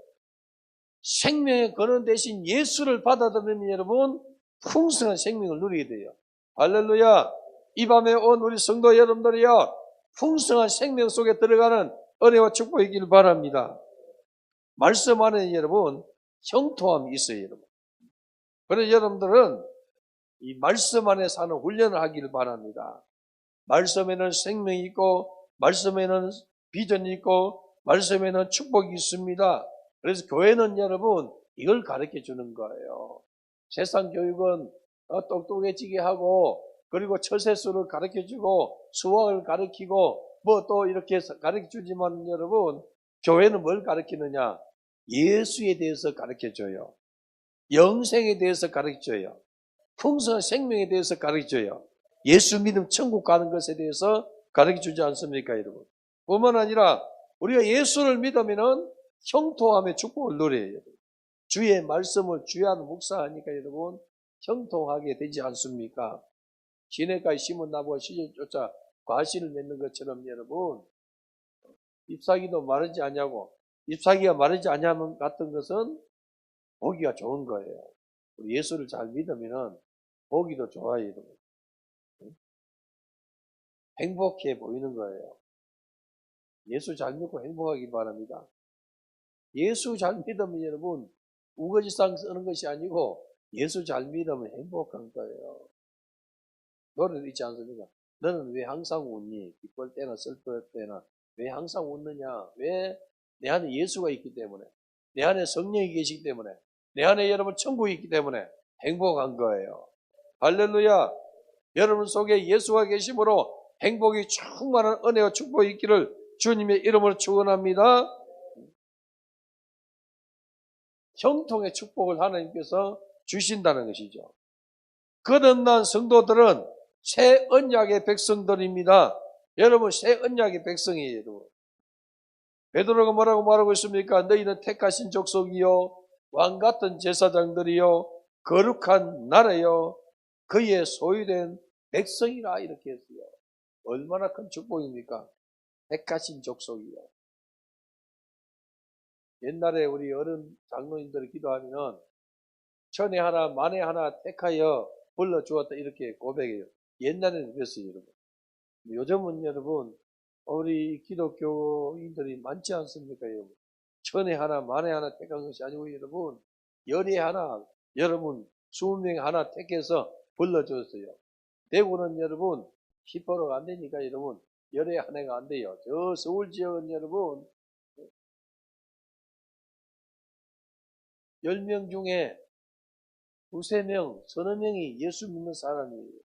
생명의 근원 대신 예수를 받아들이면 여러분 풍성한 생명을 누리게 돼요. 할렐루야. 이 밤에 온 우리 성도 여러분들이여 풍성한 생명 속에 들어가는 은혜와 축복이 있길 바랍니다. 말씀 안에 여러분 형통함이 있어요, 여러분. 그래서 여러분들은 이 말씀 안에 사는 훈련을 하기를 바랍니다. 말씀에는 생명이 있고 말씀에는 비전이 있고 말씀에는 축복이 있습니다. 그래서 교회는 여러분 이걸 가르쳐 주는 거예요. 세상 교육은 똑똑해지게 하고 그리고 처세수를 가르쳐 주고 수학을 가르치고 뭐 또 이렇게 가르쳐 주지만 여러분 교회는 뭘 가르치느냐? 예수에 대해서 가르쳐 줘요. 영생에 대해서 가르쳐 줘요. 풍성한 생명에 대해서 가르쳐 줘요. 예수 믿음 천국 가는 것에 대해서 가르쳐 주지 않습니까, 여러분? 뿐만 아니라 우리가 예수를 믿으면은 형통함의 축복을 누려요, 여러분. 주의 말씀을 주야는 묵상하니까 여러분 형통하게 되지 않습니까? 시냇가에 심은 나무가 시절 쫓아 과실을 맺는 것처럼 여러분 잎사귀도 마르지 않냐고 잎사귀가 마르지 않냐면 같은 것은 보기가 좋은 거예요. 우리 예수를 잘 믿으면은 보기도 좋아요, 여러분. 행복해 보이는 거예요. 예수 잘 믿고 행복하기 바랍니다. 예수 잘 믿으면 여러분 우거지상 쓰는 것이 아니고 예수 잘 믿으면 행복한 거예요. 노래도 있지 않습니까? 너는 왜 항상 웃니? 기쁠 때나 슬플 때나 왜 항상 웃느냐? 왜? 내 안에 예수가 있기 때문에 내 안에 성령이 계시기 때문에 내 안에 여러분 천국이 있기 때문에 행복한 거예요. 할렐루야. 여러분 속에 예수가 계심으로 행복이 충만한 은혜와 축복이 있기를 주님의 이름으로 축원합니다. 형통의 축복을 하나님께서 주신다는 것이죠. 거듭난 성도들은 새 언약의 백성들입니다. 여러분 새 언약의 백성이에요. 여러분. 베드로가 뭐라고 말하고 있습니까? 너희는 택하신 족속이요 왕같은 제사장들이요 거룩한 나라요 그의 소유된 백성이라 이렇게 했어요. 얼마나 큰 축복입니까? 택하신 족속이요. 옛날에 우리 어른 장로님들이 기도하면은 천에 하나 만에 하나 택하여 불러주었다 이렇게 고백해요. 옛날에는 그랬어요, 여러분. 요즘은 여러분 우리 기독교인들이 많지 않습니까, 여러분? 천에 하나 만에 하나 택한 것이 아니고 여러분 열에 하나 여러분 20명 하나 택해서 불러줬어요. 대구는 여러분 10%가 안 되니까 여러분 열에 하나가 안 돼요. 저 서울 지역은 여러분 10명 중에 두세 명, 서너 명이 예수 믿는 사람이에요.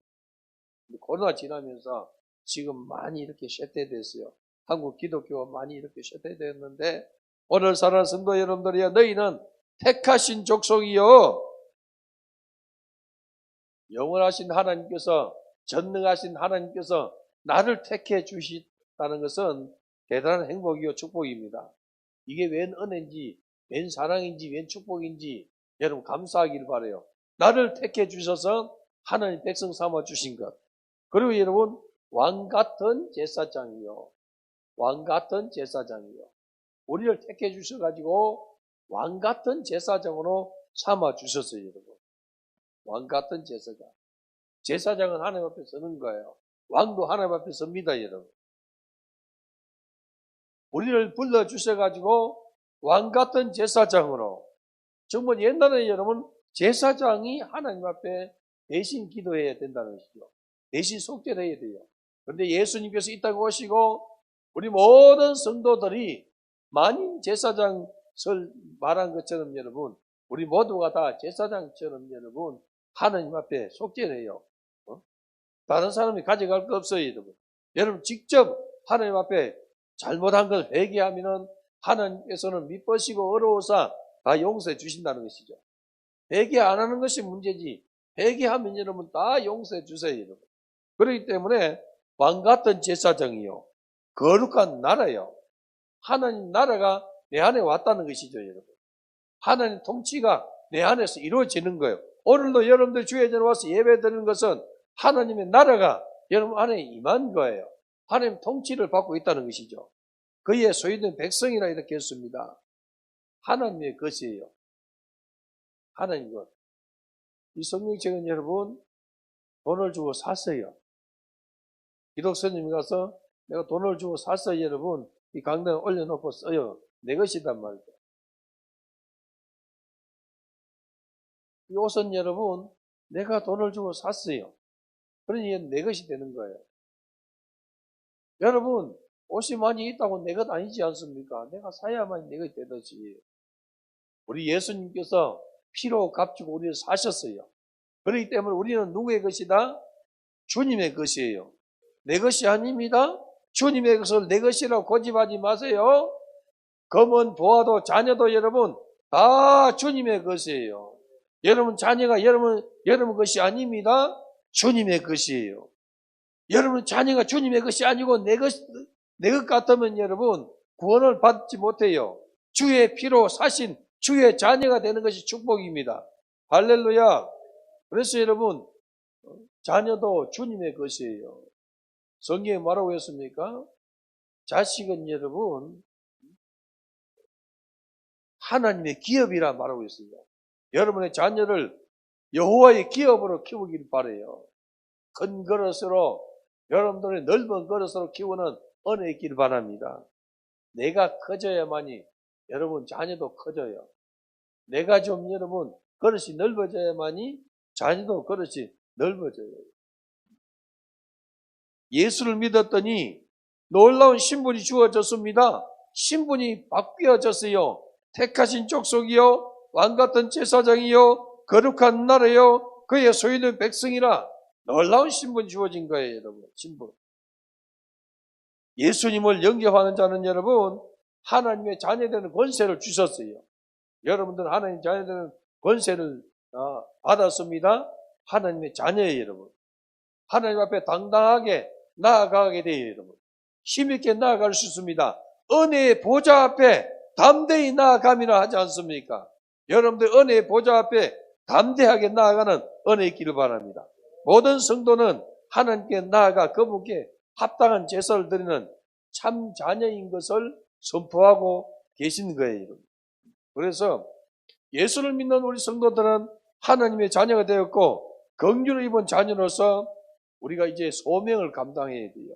코로나 지나면서 지금 많이 이렇게 쇠퇴됐어요. 한국 기독교가 많이 이렇게 쇠퇴됐는데 오늘 사랑하는 성도 여러분들이야 너희는 택하신 족속이요 영원하신 하나님께서 전능하신 하나님께서 나를 택해 주셨다는 것은 대단한 행복이요 축복입니다. 이게 웬 은혜인지 웬 사랑인지 웬 축복인지 여러분 감사하기를 바라요. 나를 택해 주셔서 하나님 백성 삼아 주신 것. 그리고 여러분 왕같은 제사장이요. 왕같은 제사장이요. 우리를 택해 주셔가지고 왕같은 제사장으로 삼아 주셨어요, 여러분. 왕같은 제사장. 제사장은 하나님 앞에 서는 거예요. 왕도 하나님 앞에 섭니다, 여러분. 우리를 불러 주셔가지고 왕같은 제사장으로. 정말 옛날에 여러분 제사장이 하나님 앞에 대신 기도해야 된다는 것이죠. 대신 속죄를 해야 돼요. 그런데 예수님께서 이 땅에 오시고 우리 모든 성도들이 만인 제사장을 말한 것처럼 여러분 우리 모두가 다 제사장처럼 여러분 하나님 앞에 속죄를 해요. 다른 사람이 가져갈 거 없어요, 여러분. 여러분 직접 하나님 앞에 잘못한 걸 회개하면은 하나님께서는 미쁘시고 어려워서 다 용서해 주신다는 것이죠. 회개 안 하는 것이 문제지. 회개하면 여러분 다 용서해 주세요, 여러분. 그렇기 때문에 왕같은 제사장이요. 거룩한 나라요. 하나님 나라가 내 안에 왔다는 것이죠, 여러분. 하나님 통치가 내 안에서 이루어지는 거예요. 오늘도 여러분들 주의 전에 와서 예배 드리는 것은 하나님의 나라가 여러분 안에 임한 거예요. 하나님 통치를 받고 있다는 것이죠. 그의 소유된 백성이라 이렇게 했습니다. 하나님의 것이에요. 하나님 것. 이 성경책은 여러분 돈을 주고 샀어요. 기독교님이 가서 내가 돈을 주고 샀어요, 여러분. 이 강당에 올려놓고 써요. 내 것이단 말이죠. 이 옷은 여러분, 내가 돈을 주고 샀어요. 그러니 내 것이 되는 거예요. 여러분, 옷이 많이 있다고 내 것 아니지 않습니까? 내가 사야만 내 것이 되듯이. 우리 예수님께서 피로 값주고 우리를 사셨어요. 그렇기 때문에 우리는 누구의 것이다? 주님의 것이에요. 내 것이 아닙니다. 주님의 것을 내 것이라고 고집하지 마세요. 검은 보아도 자녀도 여러분 다 주님의 것이에요. 여러분 자녀가 여러분 것이 아닙니다. 주님의 것이에요. 여러분 자녀가 주님의 것이 아니고 내 것 같으면 여러분 구원을 받지 못해요. 주의 피로 사신 주의 자녀가 되는 것이 축복입니다. 할렐루야. 그래서 여러분 자녀도 주님의 것이에요. 성경에 뭐라고 했습니까? 자식은 여러분 하나님의 기업이라 말하고 있습니다. 여러분의 자녀를 여호와의 기업으로 키우길 바라요. 큰 그릇으로 여러분들의 넓은 그릇으로 키우는 은혜 있길 바랍니다. 내가 커져야만이 여러분 자녀도 커져요. 내가 좀 여러분 그릇이 넓어져야만이 자녀도 그릇이 넓어져요. 예수를 믿었더니 놀라운 신분이 주어졌습니다. 신분이 바뀌어졌어요. 택하신 족속이요 왕같은 제사장이요 거룩한 나라요 그의 소유된 백성이라 놀라운 신분이 주어진 거예요. 여러분 신분. 예수님을 영접하는 자는 여러분 하나님의 자녀되는 권세를 주셨어요. 여러분들은 하나님의 자녀되는 권세를 받았습니다. 하나님의 자녀예요. 여러분 하나님 앞에 당당하게 나아가게 돼요. 여러분 힘있게 나아갈 수 있습니다. 은혜의 보좌 앞에 담대히 나아감이라 하지 않습니까? 여러분들 은혜의 보좌 앞에 담대하게 나아가는 은혜 있기를 바랍니다. 모든 성도는 하나님께 나아가 그분께 합당한 제사를 드리는 참 자녀인 것을 선포하고 계신 거예요. 여러분. 그래서 예수를 믿는 우리 성도들은 하나님의 자녀가 되었고 긍휼을 입은 자녀로서 우리가 이제 소명을 감당해야 돼요.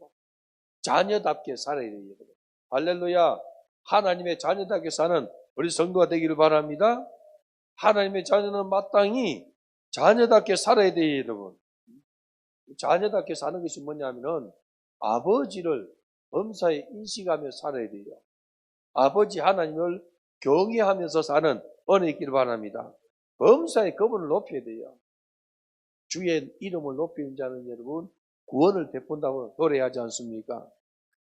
자녀답게 살아야 돼요. 할렐루야. 하나님의 자녀답게 사는 우리 성도가 되기를 바랍니다. 하나님의 자녀는 마땅히 자녀답게 살아야 돼요. 여러분. 자녀답게 사는 것이 뭐냐면은 아버지를 범사에 인식하며 살아야 돼요. 아버지 하나님을 경외하면서 사는 은혜 있기를 바랍니다. 범사에 그분을 높여야 돼요. 주의 이름을 높이는 자는 여러분 구원을 베푼다고 노래하지 않습니까?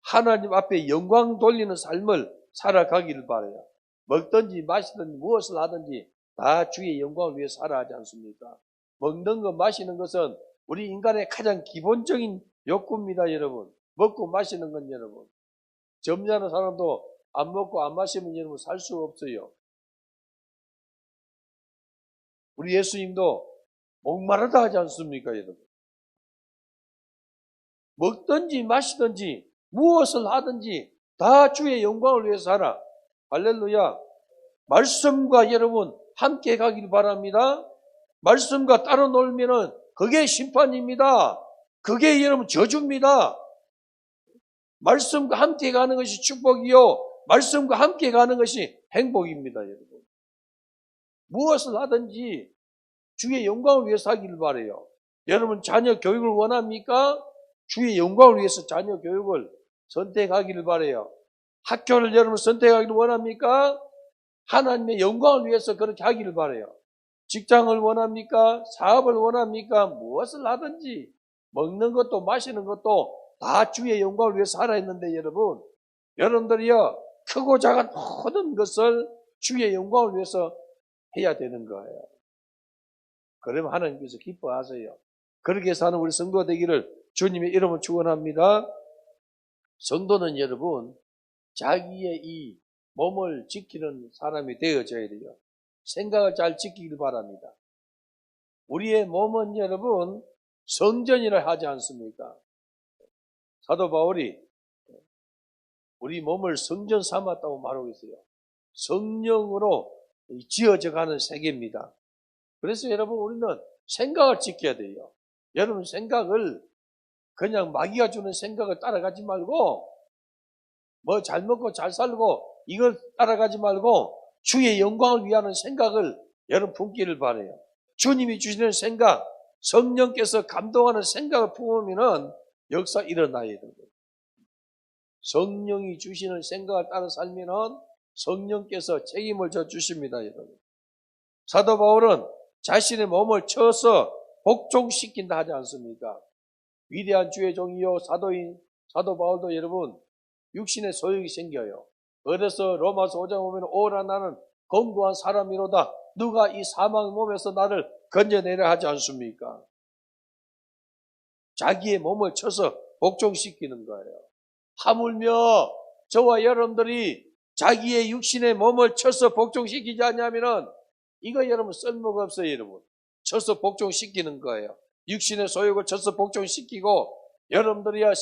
하나님 앞에 영광 돌리는 삶을 살아가기를 바라요. 먹든지 마시든지 무엇을 하든지 다 주의 영광을 위해 살아야지 않습니까? 먹는 것 마시는 것은 우리 인간의 가장 기본적인 욕구입니다. 여러분 먹고 마시는 건 여러분 점잖은 사람도 안 먹고 안 마시면 여러분 살 수가 없어요. 우리 예수님도 목마르다 하지 않습니까? 여러분 먹든지 마시든지 무엇을 하든지 다 주의 영광을 위해서 살아. 할렐루야. 말씀과 여러분 함께 가길 바랍니다. 말씀과 따로 놀면은 그게 심판입니다. 그게 여러분 저주입니다. 말씀과 함께 가는 것이 축복이요 말씀과 함께 가는 것이 행복입니다. 여러분 무엇을 하든지 주의 영광을 위해서 하기를 바라요. 여러분 자녀 교육을 원합니까? 주의 영광을 위해서 자녀 교육을 선택하기를 바라요. 학교를 여러분 선택하기를 원합니까? 하나님의 영광을 위해서 그렇게 하기를 바라요. 직장을 원합니까? 사업을 원합니까? 무엇을 하든지 먹는 것도 마시는 것도 다 주의 영광을 위해서 살아 있는데 여러분들이요 크고 작은 모든 것을 주의 영광을 위해서 해야 되는 거예요. 그러면 하나님께서 기뻐하세요. 그렇게 사는 우리 성도가 되기를 주님의 이름으로 축원합니다. 성도는 여러분 자기의 이 몸을 지키는 사람이 되어져야 돼요. 생각을 잘 지키길 바랍니다. 우리의 몸은 여러분 성전이라 하지 않습니까? 사도 바울이 우리 몸을 성전 삼았다고 말하고 있어요. 성령으로 지어져가는 세계입니다. 그래서 여러분 우리는 생각을 지켜야 돼요. 여러분 생각을 그냥 마귀가 주는 생각을 따라가지 말고 뭐 잘 먹고 잘 살고 이걸 따라가지 말고 주의 영광을 위하는 생각을 여러분 품기를 바라요. 주님이 주시는 생각, 성령께서 감동하는 생각을 품으면 역사 일어나야 돼요. 성령이 주시는 생각을 따라 살면 성령께서 책임을 져 주십니다, 여러분. 사도 바울은 자신의 몸을 쳐서 복종시킨다 하지 않습니까? 위대한 주의 종이요 사도인 사도 바울도 여러분 육신의 소욕이 생겨요. 어려서 로마서 5장 보면 오라 나는 검고한 사람이로다. 누가 이 사망 몸에서 나를 건져내려 하지 않습니까? 자기의 몸을 쳐서 복종시키는 거예요. 하물며 저와 여러분들이 자기의 육신의 몸을 쳐서 복종시키지 않냐면은 이거 여러분 쓸모가 없어요, 여러분. 쳐서 복종시키는 거예요. 육신의 소욕을 쳐서 복종시키고 여러분들이야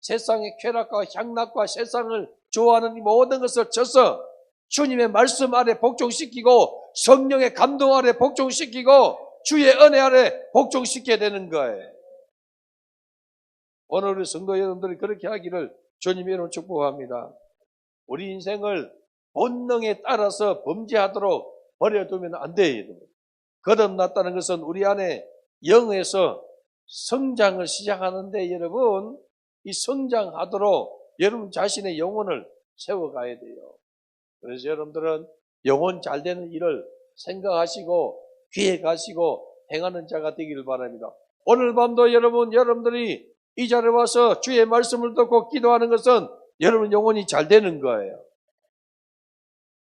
세상의 쾌락과 향락과 세상을 좋아하는 이 모든 것을 쳐서 주님의 말씀 아래 복종시키고 성령의 감동 아래 복종시키고 주의 은혜 아래 복종시켜야 되는 거예요. 오늘 우리 성도 여러분들이 그렇게 하기를 주님의 이름으로 축복합니다. 우리 인생을 본능에 따라서 범죄하도록 버려두면 안 돼요. 거듭났다는 것은 우리 안에 영에서 성장을 시작하는데 여러분 이 성장하도록 여러분 자신의 영혼을 세워가야 돼요. 그래서 여러분들은 영혼 잘 되는 일을 생각하시고 기획하시고 행하는 자가 되기를 바랍니다. 오늘 밤도 여러분들이 이 자리에 와서 주의 말씀을 듣고 기도하는 것은 여러분 영혼이 잘 되는 거예요.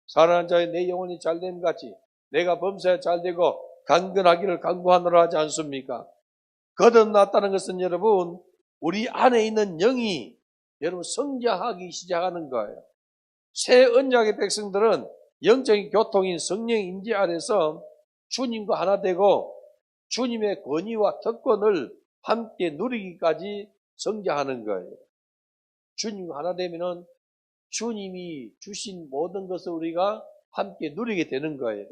사랑하는 자의 내 영혼이 잘 됨 같이 내가 범사에 잘 되고 강건하기를 강구하노라 하지 않습니까? 거듭났다는 것은 여러분 우리 안에 있는 영이 여러분 성장하기 시작하는 거예요. 새 언약의 백성들은 영적인 교통인 성령의 임재 아래서 주님과 하나 되고 주님의 권위와 특권을 함께 누리기까지 성장하는 거예요. 주님과 하나 되면은 주님이 주신 모든 것을 우리가 함께 누리게 되는 거예요.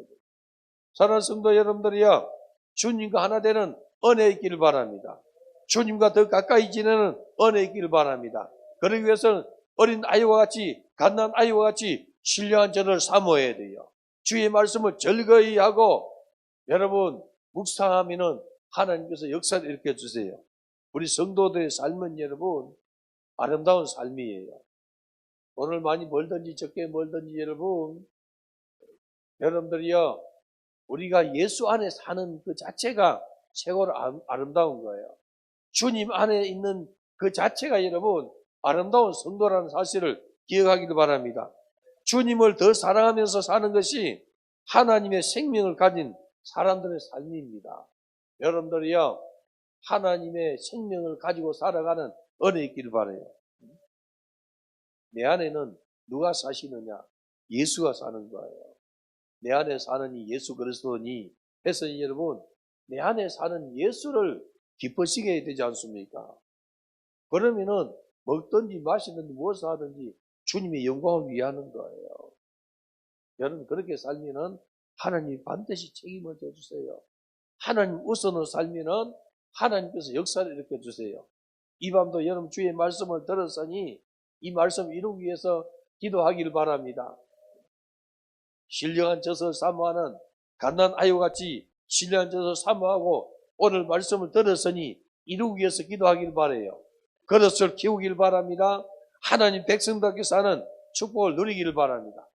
사랑하는 성도 여러분들이요, 주님과 하나 되는 은혜 있기를 바랍니다. 주님과 더 가까이 지내는 은혜 있기를 바랍니다. 그러기 위해서는 어린 아이와 같이 갓난 아이와 같이 신령한 저를 사모해야 돼요. 주의 말씀을 즐거이 하고 여러분 묵상하면은 하나님께서 역사를 일으켜 주세요. 우리 성도들의 삶은 여러분 아름다운 삶이에요. 오늘 많이 멀든지 적게 멀든지 여러분들이요 우리가 예수 안에 사는 그 자체가 최고로 아름다운 거예요. 주님 안에 있는 그 자체가 여러분 아름다운 성도라는 사실을 기억하기를 바랍니다. 주님을 더 사랑하면서 사는 것이 하나님의 생명을 가진 사람들의 삶입니다. 여러분들이요 하나님의 생명을 가지고 살아가는 은혜 있기를 바라요. 내 안에는 누가 사시느냐? 예수가 사는 거예요. 내 안에 사는 이 예수 그리스도니 해서 여러분 내 안에 사는 예수를 기뻐시게 해야 되지 않습니까? 그러면은 먹든지 마시든지 무엇을 하든지 주님의 영광을 위하는 거예요. 여러분 그렇게 살면은 하나님이 반드시 책임을 져주세요. 하나님 우선으로 살면은 하나님께서 역사를 일으켜 주세요. 이 밤도 여러분 주의 말씀을 들었으니 이 말씀 이루기 위해서 기도하기를 바랍니다. 신령한 젖을 사모하는 갓난 아이와 같이 신령한 젖을 사모하고 오늘 말씀을 들었으니 이루기 위해서 기도하기를 바라요. 그릇을 키우기를 바랍니다. 하나님 백성답게 사는 축복을 누리기를 바랍니다.